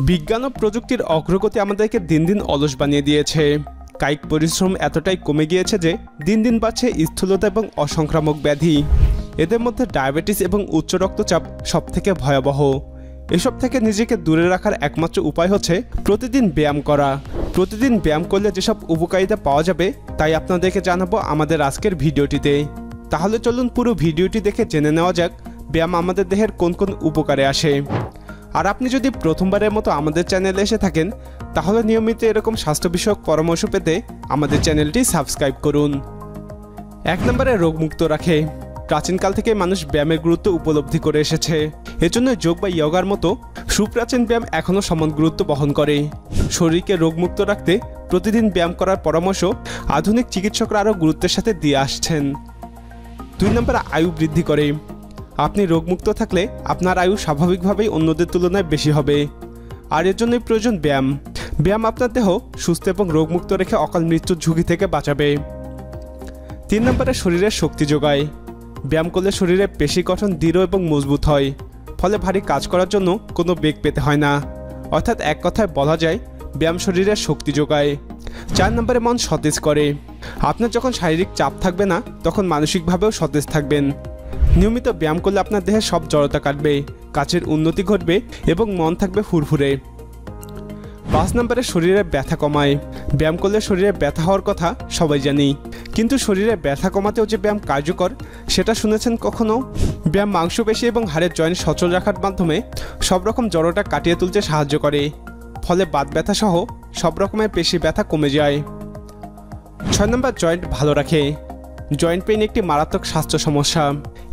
বিজ্ঞান ও প্রযুক্তির অগ্রগতি আমাদেরকে দিন দিন অলস বানিয়ে দিয়েছে। কায়িক পরিশ্রম এতটাই কমে গিয়েছে যে দিন দিন বাড়ছে স্থূলতা এবং অসংক্রামক ব্যাধি। এদের মধ্যে ডায়াবেটিস এবং উচ্চ রক্তচাপ সবথেকে ভয়াবহ। এসব থেকে নিজেকে দূরে রাখার একমাত্র উপায় হচ্ছে প্রতিদিন ব্যায়াম করা। প্রতিদিন ব্যায়াম করলে যেসব উপকারিতা পাওয়া যাবে তাই আপনাদেরকে জানাবো আমাদের আজকের ভিডিওটিতে। তাহলে চলুন পুরো ভিডিওটি দেখে জেনে নেওয়া যাক ব্যায়াম আমাদের দেহের কোন কোন উপকারে আসে। আর আপনি যদি প্রথমবারের মতো আমাদের চ্যানেলে এসে থাকেন তাহলে নিয়মিত এরকম স্বাস্থ্য বিষয়ক পরামর্শ পেতে আমাদের চ্যানেলটি সাবস্ক্রাইব করুন। 1 নম্বরে রোগমুক্ত রাখে। প্রাচীনকাল থেকে মানুষ ব্যায়ামের গুরুত্ব উপলব্ধি করে এসেছে। এজন্য যোগ বা যোগার মতো সুপ্রাচীন ব্যায়াম এখনও সমান গুরুত্ব বহন করে। শরীরকে রোগমুক্ত রাখতে প্রতিদিন ব্যায়াম করার পরামর্শ আধুনিক চিকিৎসকরা আরও গুরুত্বের সাথে দিয়ে আসছেন। 2 নম্বরে আয়ু বৃদ্ধি করে। আপনি রোগমুক্ত থাকলে আপনার আয়ু স্বাভাবিকভাবেই অন্যদের তুলনায় বেশি হবে। আর এর জন্যই প্রয়োজন ব্যায়াম। ব্যায়াম আপনার দেহ সুস্থ এবং রোগমুক্ত রেখে অকাল মৃত্যুর ঝুঁকি থেকে বাঁচাবে। 3 নম্বরে শরীরের শক্তি যোগায়। ব্যায়াম করলে শরীরের পেশি গঠন দৃঢ় এবং মজবুত হয়, ফলে ভারী কাজ করার জন্য কোনো বেগ পেতে হয় না। অর্থাৎ এক কথায় বলা যায় ব্যায়াম শরীরের শক্তি যোগায়। 4 নম্বরে মন সতেজ করে। আপনার যখন শারীরিক চাপ থাকবে না তখন মানসিকভাবেও সতেজ থাকবেন। নিয়মিত ব্যায়াম করলে আপনার দেহের সব জড়তা কাটবে, কাজের উন্নতি ঘটবে এবং মন থাকবে ফুরফুরে। 5 নম্বরে শরীরে ব্যথা কমায়। ব্যায়াম করলে শরীরে ব্যথা হওয়ার কথা সবাই জানি, কিন্তু শরীরে ব্যথা কমাতেও যে ব্যায়াম কার্যকর সেটা শুনেছেন কখনো? ব্যায়াম মাংসপেশি এবং হাড়ের জয়েন্ট সচল রাখার মাধ্যমে সব রকম জড়তা কাটিয়ে তুলতে সাহায্য করে, ফলে বাত ব্যথা সহ সব রকমের পেশি ব্যথা কমে যায়। 6 নম্বর জয়েন্ট ভালো রাখে। জয়েন্ট পেইন একটি মারাত্মক স্বাস্থ্য সমস্যা।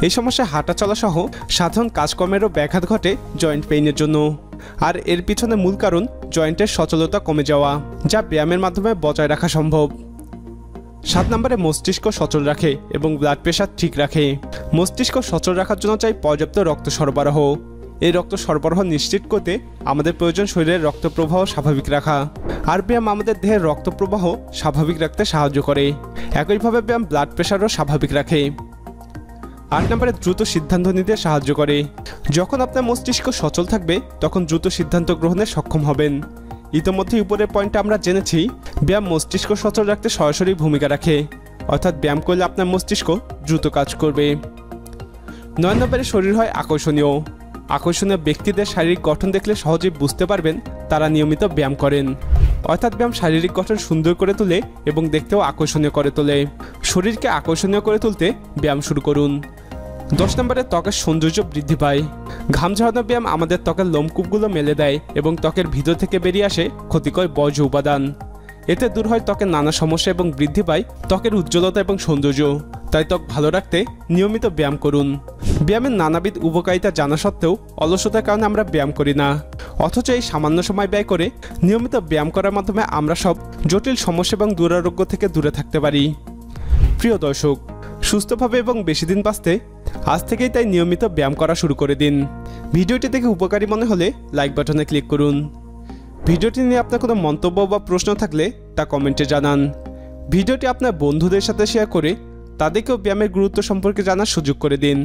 এই সমস্যা হাঁটা চলা সহ সাধারণ কাজকর্মেরও ব্যাঘাত ঘটে জয়েন্ট পেইনের জন্য। আর এর পিছনে মূল কারণ জয়েন্টের সচলতা কমে যাওয়া, যা ব্যায়ামের মাধ্যমে বজায় রাখা সম্ভব। 7 নম্বরে মস্তিষ্ক সচল রাখে এবং ব্লাড প্রেশার ঠিক রাখে। মস্তিষ্ক সচল রাখার জন্য চাই পর্যাপ্ত রক্ত সরবরাহ। এই রক্ত সরবরাহ নিশ্চিত করতে আমাদের প্রয়োজন শরীরের রক্ত প্রবাহ স্বাভাবিক রাখা। আর ব্যায়াম আমাদের দেহের রক্ত প্রবাহ স্বাভাবিক রাখতে সাহায্য করে। একইভাবে ব্যায়াম ব্লাড প্রেশারও স্বাভাবিক রাখে। 8 নম্বরে দ্রুত সিদ্ধান্ত নিতে সাহায্য করে। যখন আপনার মস্তিষ্ক সচল থাকবে তখন দ্রুত সিদ্ধান্ত গ্রহণে সক্ষম হবেন। ইতিমধ্যে উপরের পয়েন্টে আমরা জেনেছি ব্যায়াম মস্তিষ্ক সচল রাখতে সরাসরি ভূমিকা রাখে, অর্থাৎ ব্যায়াম করলে আপনার মস্তিষ্ক দ্রুত কাজ করবে। 9 নম্বরে শরীর হয় আকর্ষণীয়। আকর্ষণীয় ব্যক্তিদের শারীরিক গঠন দেখলে সহজেই বুঝতে পারবেন তারা নিয়মিত ব্যায়াম করেন। অর্থাৎ ব্যায়াম শারীরিক গঠন সুন্দর করে তোলে এবং দেখতেও আকর্ষণীয় করে তোলে। শরীরকে আকর্ষণীয় করে তুলতে ব্যায়াম শুরু করুন। 10 নম্বরে ত্বকের সৌন্দর্য বৃদ্ধি পায়। ঘাম ঝরানো ব্যায়াম আমাদের ত্বকের লোমকূপগুলো মেলে দেয় এবং ত্বকের ভিতর থেকে বেরিয়ে আসে ক্ষতিকর বর্জ্য উপাদান। এতে দূর হয় ত্বকের নানা সমস্যা এবং বৃদ্ধি পায় ত্বকের উজ্জ্বলতা এবং সৌন্দর্য। তাই ত্বক ভালো রাখতে নিয়মিত ব্যায়াম করুন। ব্যায়ামের নানাবিধ উপকারিতা জানা সত্ত্বেও অলসতার কারণে আমরা ব্যায়াম করি না। অথচ এই সামান্য সময় ব্যয় করে নিয়মিত ব্যায়াম করার মাধ্যমে আমরা সব জটিল সমস্যা এবং দুরারোগ্য থেকে দূরে থাকতে পারি। প্রিয় দর্শক, সুস্থভাবে এবং বেশি দিন বাঁচতে আজ থেকেই তাই নিয়মিত ব্যায়াম করা শুরু করে দিন। ভিডিওটি দেখে উপকারী মনে হলে লাইক বাটনে ক্লিক করুন। ভিডিওটি নিয়ে আপনার কোনো মন্তব্য বা প্রশ্ন থাকলে তা কমেন্টে জানান। ভিডিওটি আপনার বন্ধুদের সাথে শেয়ার করে তাদেরকেও ব্যায়ামের গুরুত্ব সম্পর্কে জানার সুযোগ করে দিন।